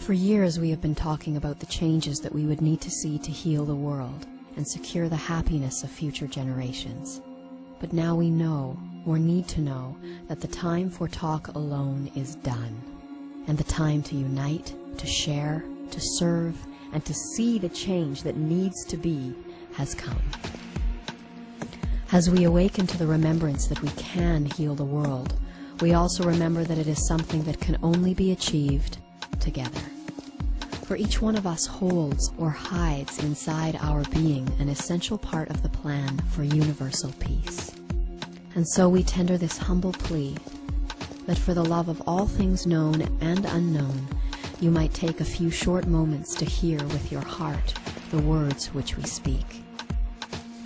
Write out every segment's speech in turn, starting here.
For years we have been talking about the changes that we would need to see to heal the world and secure the happiness of future generations. But now we know, or need to know, that the time for talk alone is done, and the time to unite, to share, to serve, and to see the change that needs to be has come. As we awaken to the remembrance that we can heal the world, we also remember that it is something that can only be achieved together. For each one of us holds or hides inside our being an essential part of the plan for universal peace. And so we tender this humble plea that for the love of all things known and unknown, you might take a few short moments to hear with your heart the words which we speak.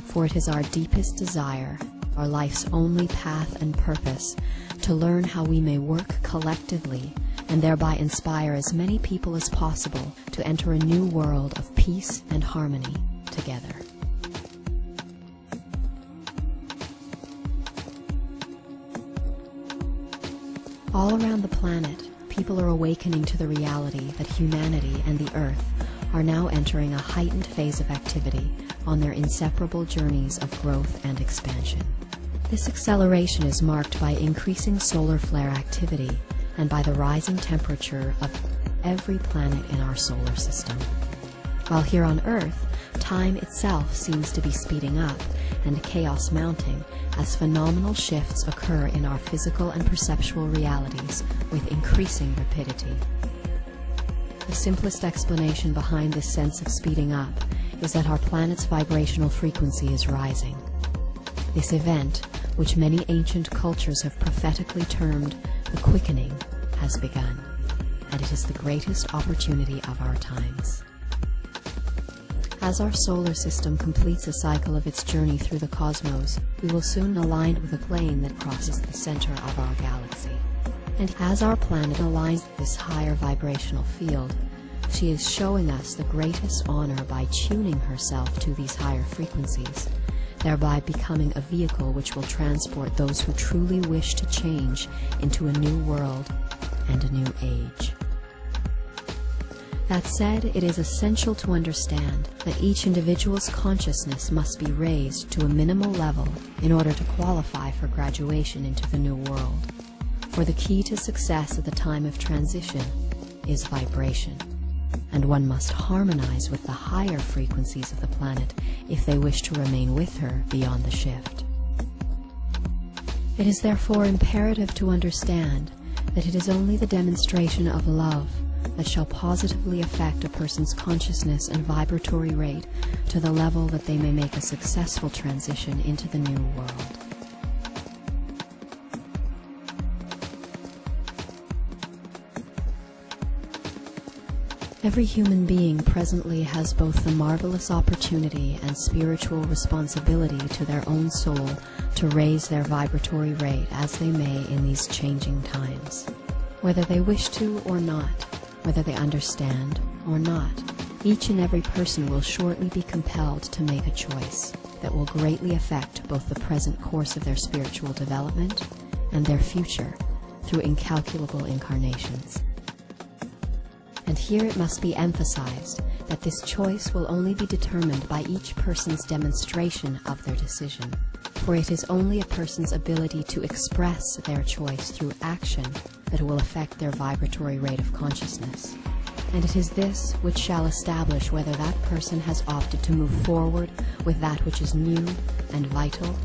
For it is our deepest desire, our life's only path and purpose, to learn how we may work collectively and thereby inspire as many people as possible to enter a new world of peace and harmony together. All around the planet, people are awakening to the reality that humanity and the Earth are now entering a heightened phase of activity on their inseparable journeys of growth and expansion. This acceleration is marked by increasing solar flare activity and by the rising temperature of every planet in our solar system. While here on Earth, time itself seems to be speeding up and chaos mounting as phenomenal shifts occur in our physical and perceptual realities with increasing rapidity. The simplest explanation behind this sense of speeding up is that our planet's vibrational frequency is rising. This event, which many ancient cultures have prophetically termed the quickening, has begun, and it is the greatest opportunity of our times. As our solar system completes a cycle of its journey through the cosmos, we will soon align with a plane that crosses the center of our galaxy. And as our planet aligns with this higher vibrational field, she is showing us the greatest honor by tuning herself to these higher frequencies, thereby becoming a vehicle which will transport those who truly wish to change into a new world and a new age. That said, it is essential to understand that each individual's consciousness must be raised to a minimal level in order to qualify for graduation into the new world. For the key to success at the time of transition is vibration, and one must harmonize with the higher frequencies of the planet if they wish to remain with her beyond the shift. It is therefore imperative to understand that it is only the demonstration of love that shall positively affect a person's consciousness and vibratory rate to the level that they may make a successful transition into the new world. Every human being presently has both the marvelous opportunity and spiritual responsibility to their own soul to raise their vibratory rate as they may in these changing times. Whether they wish to or not, whether they understand or not, each and every person will shortly be compelled to make a choice that will greatly affect both the present course of their spiritual development and their future through incalculable incarnations. And here it must be emphasized that this choice will only be determined by each person's demonstration of their decision, for it is only a person's ability to express their choice through action that will affect their vibratory rate of consciousness. And it is this which shall establish whether that person has opted to move forward with that which is new and vital,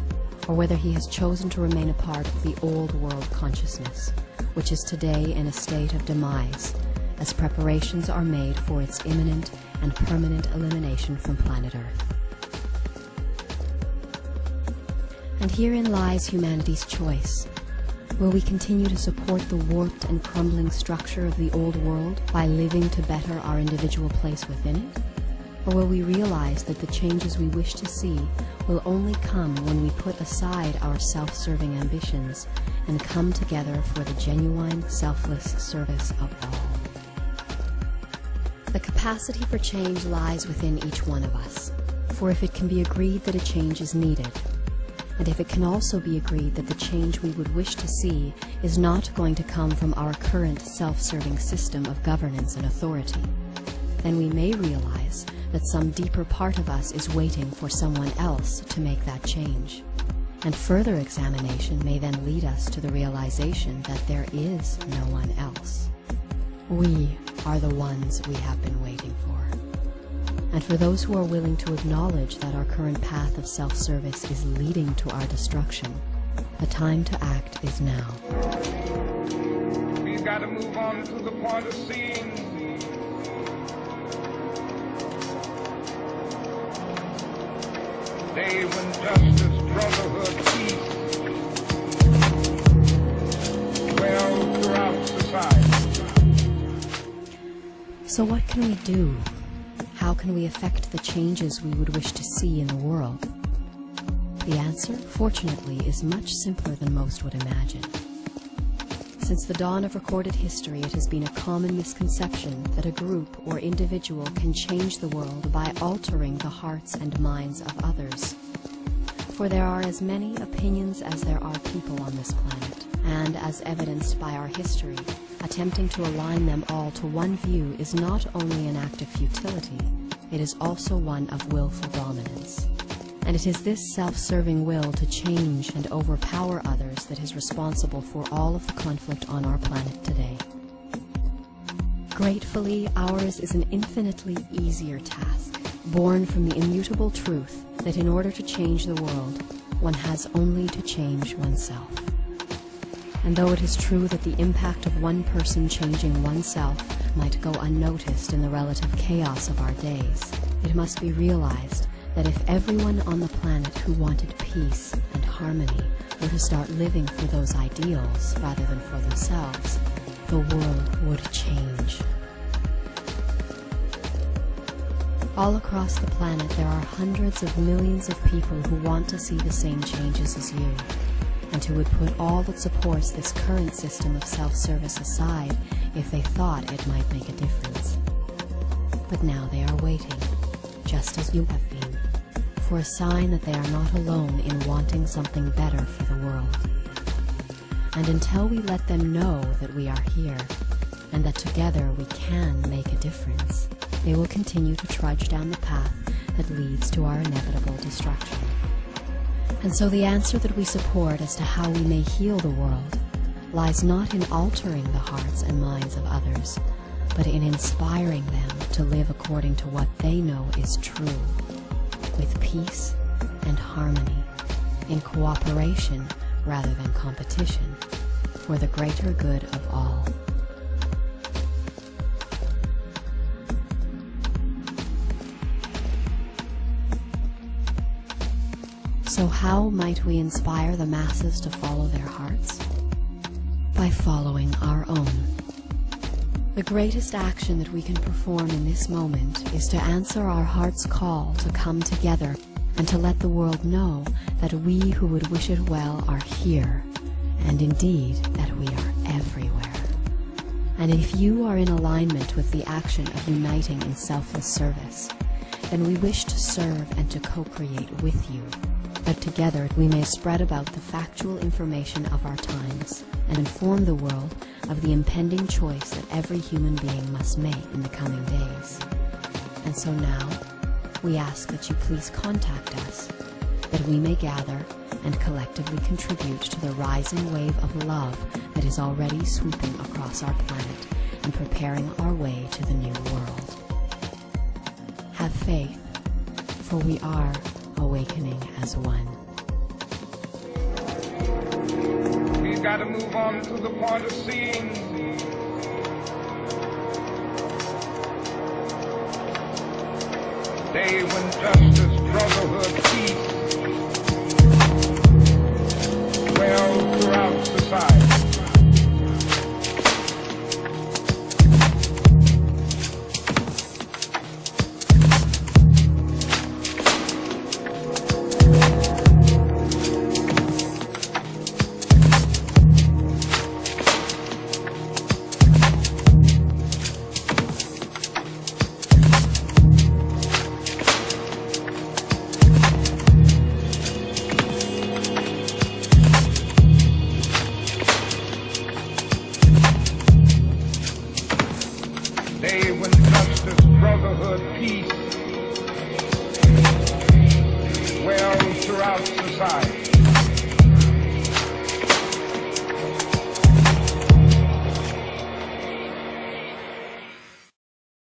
or whether he has chosen to remain a part of the old world consciousness, which is today in a state of demise, as preparations are made for its imminent and permanent elimination from planet Earth. And herein lies humanity's choice. Will we continue to support the warped and crumbling structure of the old world by living to better our individual place within it? Or will we realize that the changes we wish to see will only come when we put aside our self-serving ambitions and come together for the genuine, selfless service of all? The capacity for change lies within each one of us, for if it can be agreed that a change is needed, And if it can also be agreed that the change we would wish to see is not going to come from our current self-serving system of governance and authority, then we may realize that some deeper part of us is waiting for someone else to make that change. And further examination may then lead us to the realization that there is no one else. We are the ones we have been waiting for. And for those who are willing to acknowledge that our current path of self-service is leading to our destruction, the time to act is now. We've got to move on to the point of seeing day when justice, brotherhood, peace dwell throughout society. So what can we do? How can we affect the changes we would wish to see in the world? The answer, fortunately, is much simpler than most would imagine. Since the dawn of recorded history, it has been a common misconception that a group or individual can change the world by altering the hearts and minds of others. For there are as many opinions as there are people on this planet, and as evidenced by our history, attempting to align them all to one view is not only an act of futility, it is also one of willful dominance. And it is this self-serving will to change and overpower others that is responsible for all of the conflict on our planet today. Gratefully, ours is an infinitely easier task, born from the immutable truth that in order to change the world, one has only to change oneself. And though it is true that the impact of one person changing oneself might go unnoticed in the relative chaos of our days, it must be realized that if everyone on the planet who wanted peace and harmony were to start living for those ideals rather than for themselves, the world would change. All across the planet there are hundreds of millions of people who want to see the same changes as you, and who would put all that supports this current system of self-service aside if they thought it might make a difference. But now they are waiting, just as you have been, for a sign that they are not alone in wanting something better for the world. And until we let them know that we are here, and that together we can make a difference, they will continue to trudge down the path that leads to our inevitable destruction. And so the answer that we support as to how we may heal the world lies not in altering the hearts and minds of others, but in inspiring them to live according to what they know is true, with peace and harmony, in cooperation rather than competition, for the greater good of all. So how might we inspire the masses to follow their hearts? By following our own. The greatest action that we can perform in this moment is to answer our heart's call to come together and to let the world know that we who would wish it well are here, and indeed that we are everywhere. And if you are in alignment with the action of uniting in selfless service, then we wish to serve and to co-create with you, that together we may spread about the factual information of our times and inform the world of the impending choice that every human being must make in the coming days. And so now, we ask that you please contact us, that we may gather and collectively contribute to the rising wave of love that is already sweeping across our planet and preparing our way to the new world. Have faith, for we are awakening as one. We've got to move on to the point of seeing day when justice, brotherhood,